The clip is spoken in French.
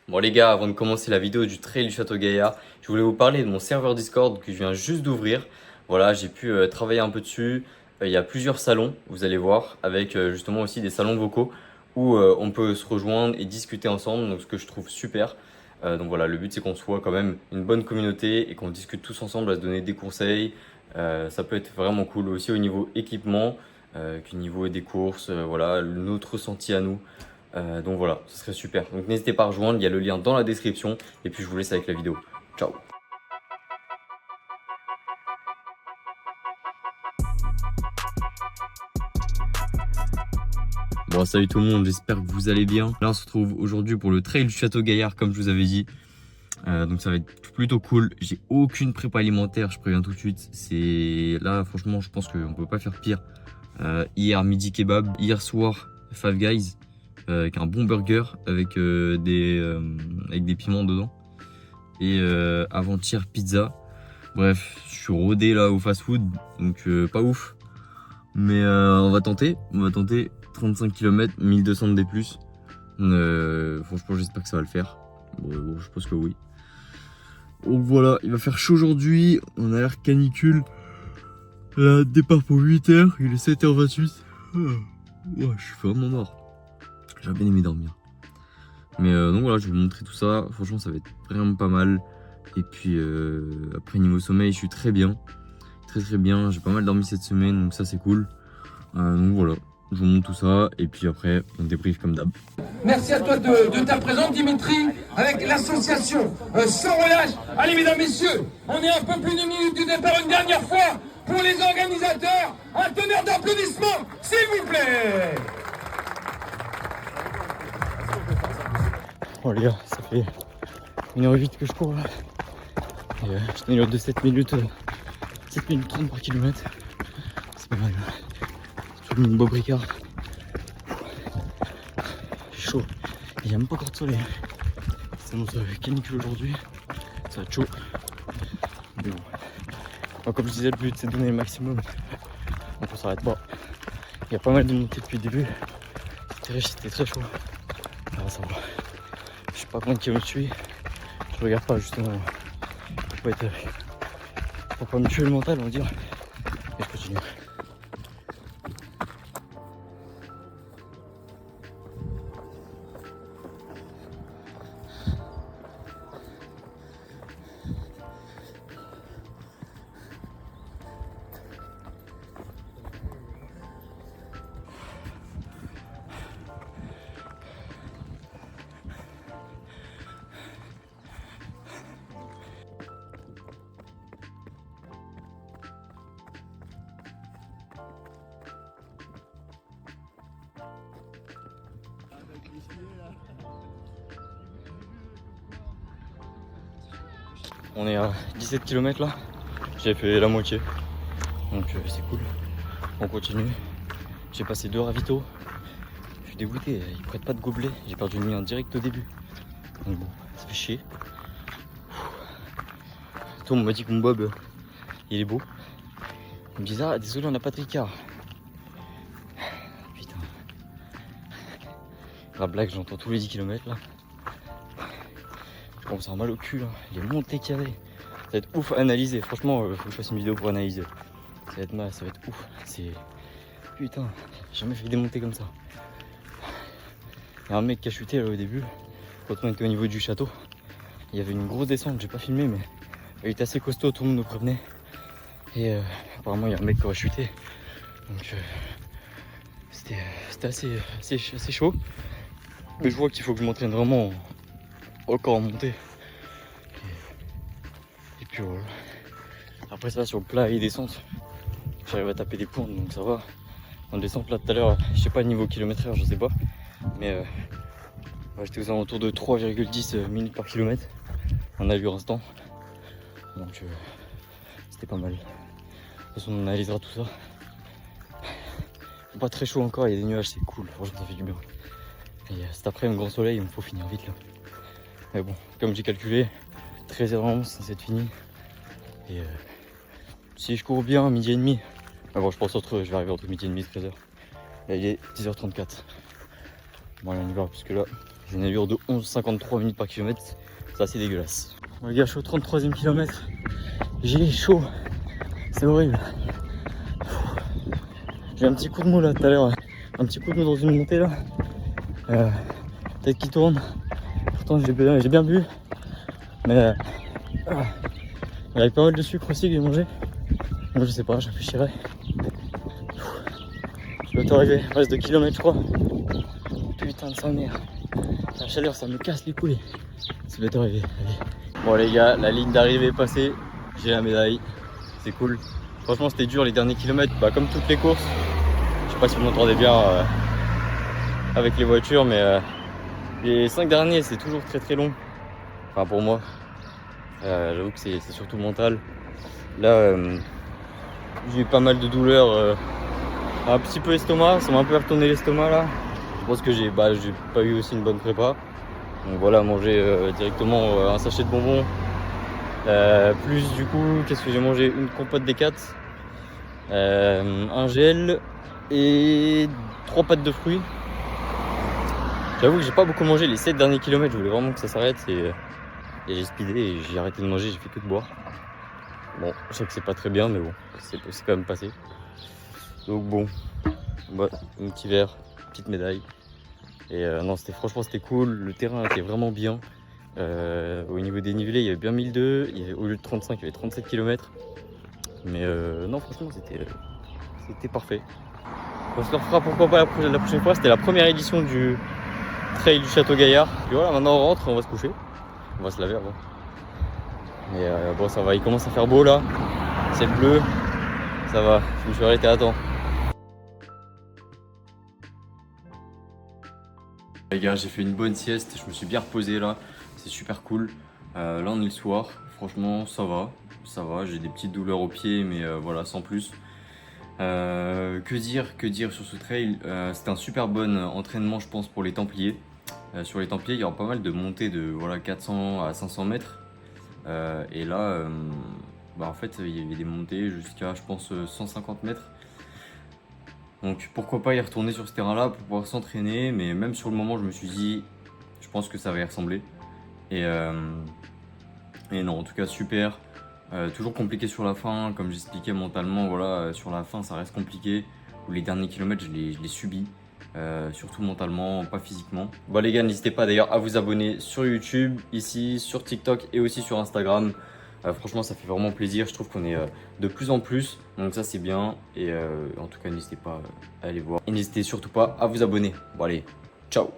Bon les gars, avant de commencer la vidéo du trail du Château Gaillard, je voulais vous parler de mon serveur Discord que je viens juste d'ouvrir. Voilà, j'ai pu travailler un peu dessus. Il y a plusieurs salons, vous allez voir, avec justement aussi des salons vocaux où on peut se rejoindre et discuter ensemble, donc ce que je trouve super. Donc voilà, le but c'est qu'on soit quand même une bonne communauté et qu'on discute tous ensemble à se donner des conseils. Ça peut être vraiment cool aussi au niveau équipement, qu'au niveau des courses, voilà, notre ressenti à nous. Donc voilà, ce serait super. Donc n'hésitez pas à rejoindre, il y a le lien dans la description. Et puis je vous laisse avec la vidéo. Ciao. Bon, salut tout le monde, j'espère que vous allez bien. Là on se retrouve aujourd'hui pour le trail du Château Gaillard comme je vous avais dit. Donc ça va être plutôt cool. J'ai aucune prépa alimentaire, je préviens tout de suite. C'est là franchement je pense qu'on peut pas faire pire. Hier midi kebab, hier soir Five Guys avec un bon burger avec des piments dedans. Et avant-hier pizza. Bref, je suis rodé là au fast food, donc pas ouf. Mais on va tenter 35 km, 1200 de D+. Franchement j'espère que ça va le faire. Bon, je pense que oui. Donc voilà, il va faire chaud aujourd'hui, on a l'air canicule. Là, départ pour 8h, il est 7h28. Ouais, je suis vraiment mort. J'aurais bien aimé dormir. Mais donc voilà, je vais vous montrer tout ça. Franchement, ça va être vraiment pas mal. Et puis après, niveau sommeil, je suis très bien. Très bien. J'ai pas mal dormi cette semaine, donc ça, c'est cool. Donc voilà, je vous montre tout ça. Et puis après, on débrief comme d'hab. Merci à toi de ta présence, Dimitri, avec l'association Sans Relâche. Allez, mesdames, messieurs, on est un peu plus d'une minute du départ une dernière fois pour les organisateurs. Un tonnerre d'applaudissements, s'il vous plaît. Bon les gars, ça fait 1h08 que je cours là. Et je tenais l'heure de 7 minutes 30 par kilomètre. C'est pas mal. Surtout une beau bricard. C'est chaud. Il n'y a même pas encore de soleil. Ça nous canicule aujourd'hui. Ça va être chaud. Mais bon. Bon, comme je disais, le but c'est de donner le maximum. Donc on s'arrête pas. Il y a pas mal de montées depuis le début. C'était très chaud. Alors ça va. Je sais pas combien de kilomètres je suis. Je regarde pas justement. Pour pas me tuer le mental on va dire. Et je continue. On est à 17 km là, j'ai fait la moitié, donc c'est cool, on continue. J'ai passé 2 ravitaux, je suis dégoûté, ils prêtent pas de gobelet, j'ai perdu le mien direct au début, donc bon, ça fait chier. Tom m'a dit que mon bob, il est beau, il me dit ah désolé on n'a pas de Ricard. Putain, la blague j'entends tous les 10 km là. Je commence à avoir mal au cul là, les montées qu'il y avait. Ça va être ouf à analyser, franchement faut que je fasse une vidéo pour analyser. Ça va être mal, ça va être ouf. C'est. Putain, j'ai jamais fait des montées comme ça. Il y a un mec qui a chuté là au début, quand on était au niveau du château. Il y avait une grosse descente, j'ai pas filmé mais il était assez costaud, tout le monde nous prévenait. Et apparemment il y a un mec qui aurait chuté. Donc c'était assez chaud. Mais je vois qu'il faut que je m'entraîne vraiment encore en montée. Et puis voilà. Après ça sur le plat et descente, j'arrive à taper des points donc ça va. En descente là tout à l'heure, je sais pas le niveau kilomètre heure, je sais pas. Mais j'étais aux alentours de 3,10 minutes par kilomètre en allure instant. Donc c'était pas mal. De toute façon on analysera tout ça. C'est pas très chaud encore, il y a des nuages, c'est cool, franchement ça fait du bien. Et cet après un grand soleil, il me faut finir vite là. Mais bon, comme j'ai calculé, 13h11 ça c'est fini. Et si je cours bien, midi et demi. Mais bon je pense je vais arriver entre midi et demi et 13h. Là il est 10h34. Bon allez on y va parce que là J'ai une allure de 11,53 minutes par kilomètre. C'est assez dégueulasse. Bon, les gars, je suis au 33e kilomètre. J'ai chaud. C'est horrible. J'ai un petit coup de mou là tout à l'heure. Un petit coup de mou dans une montée là. Tête qui tourne. Pourtant j'ai bien bu. Mais il y avait pas mal de sucre aussi que j'ai mangé. Donc je sais pas, je réfléchirai. Je dois bientôt arriver. Il reste 2 km je crois. Putain de sa mère. La chaleur ça me casse les couilles. C'est bientôt arrivé. Allez. Bon les gars, la ligne d'arrivée est passée. J'ai la médaille. C'est cool. Franchement c'était dur les derniers kilomètres. Bah, comme toutes les courses. Je sais pas si vous m'entendez bien avec les voitures, mais les 5 derniers c'est toujours très long. Enfin pour moi. J'avoue que c'est surtout mental. Là j'ai eu pas mal de douleurs. Un petit peu estomac, ça m'a un peu retourné l'estomac là. Je pense que j'ai pas eu aussi une bonne prépa. Donc voilà, manger directement un sachet de bonbons. Plus du coup, qu'est-ce que j'ai mangé? Une compote des 4, un gel et 3 pâtes de fruits. J'avoue que j'ai pas beaucoup mangé les 7 derniers kilomètres, je voulais vraiment que ça s'arrête et j'ai speedé et j'ai arrêté de manger, j'ai fait que de boire. Bon, je sais que c'est pas très bien mais bon, c'est quand même passé. Donc bon, bah, un petit verre, petite médaille. Et non, franchement c'était cool, le terrain était vraiment bien. Au niveau des nivelés, il y avait bien 1002, au lieu de 35, il y avait 37 km. Mais non, franchement c'était parfait. On se le refera pourquoi pas la prochaine fois, c'était la première édition du trail du Château Gaillard. Puis voilà, maintenant on rentre, on va se coucher. On va se laver avant. Mais bon, ça va, il commence à faire beau là. C'est bleu, ça va, je me suis arrêté à temps. Les gars, j'ai fait une bonne sieste, je me suis bien reposé là, c'est super cool. Là on est le soir, franchement ça va, j'ai des petites douleurs aux pieds mais voilà, sans plus. Que dire sur ce trail? C'était un super bon entraînement je pense pour les Templiers. Sur les Templiers il y aura pas mal de montées de voilà, 400 à 500 mètres. Et là, en fait il y avait des montées jusqu'à je pense 150 mètres. Donc pourquoi pas y retourner sur ce terrain-là pour pouvoir s'entraîner, mais même sur le moment je me suis dit, je pense que ça va y ressembler. Et non, en tout cas super. Toujours compliqué sur la fin, comme j'expliquais mentalement, voilà, sur la fin ça reste compliqué. Ou les derniers kilomètres je les subis, surtout mentalement, pas physiquement. Bon les gars, n'hésitez pas d'ailleurs à vous abonner sur YouTube, ici, sur TikTok et aussi sur Instagram. Franchement ça fait vraiment plaisir, je trouve qu'on est de plus en plus, donc ça c'est bien. Et en tout cas n'hésitez pas à aller voir. Et n'hésitez surtout pas à vous abonner. Bon allez, ciao.